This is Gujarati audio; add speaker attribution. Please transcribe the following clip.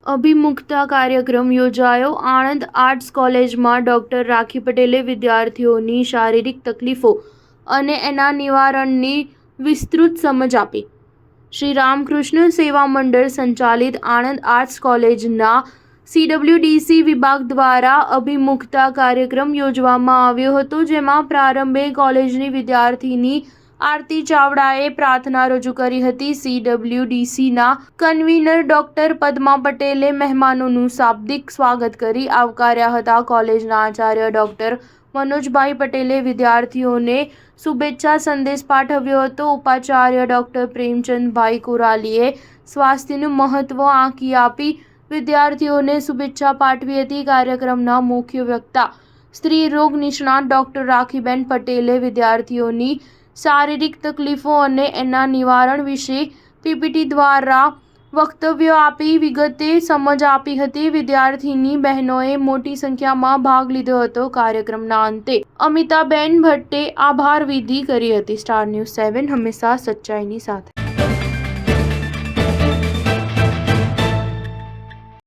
Speaker 1: અભિમુખતા કાર્યક્રમ યોજાયો। આણંદ આર્ટ્સ કોલેજમાં ડૉક્ટર રાખી પટેલે વિદ્યાર્થીઓની શારીરિક તકલીફો અને એના નિવારણની વિસ્તૃત સમજ આપી। શ્રી રામકૃષ્ણ સેવા મંડળ સંચાલિત આણંદ આર્ટ્સ કોલેજના CWDC વિભાગ દ્વારા અભિમુખતા કાર્યક્રમ યોજવામાં આવ્યો હતો, જેમાં પ્રારંભે કોલેજની વિદ્યાર્થીની આરતી ચાવડાએ પ્રાર્થના રજૂ કરી હતી। CWDCના કન્વીનર ડૉક્ટર પદ્મા પટેલે મહેમાનોનું શાબ્દિક સ્વાગત કરી આવકાર્યા હતા। કોલેજના આચાર્ય ડૉક્ટર મનોજભાઈ પટેલે વિદ્યાર્થીઓને શુભેચ્છા સંદેશ પાઠવ્યો હતો। ઉપાચાર્ય ડૉક્ટર પ્રેમચંદભાઈ કુરાલીએ સ્વાસ્થ્યનું મહત્વ આંકી આપી વિદ્યાર્થીઓને શુભેચ્છા પાઠવી હતી। કાર્યક્રમના મુખ્ય વક્તા સ્ત્રી રોગ નિષ્ણાત ડૉક્ટર રાખીબેન પટેલે વિદ્યાર્થીઓની શારીરિક તકલીફો અને એના નિવારણ વિશે PPT દ્વારા વક્તવ્ય આપી વિગતે સમજ આપી હતી। વિદ્યાર્થીની બહેનોએ મોટી સંખ્યામાં ભાગ લીધો હતો। કાર્યક્રમના અંતે અમિતાબેન ભટ્ટે આભાર વિધિ કરી હતી। સ્ટાર ન્યૂઝ 7 હંમેશા સચ્ચાઈની સાથે।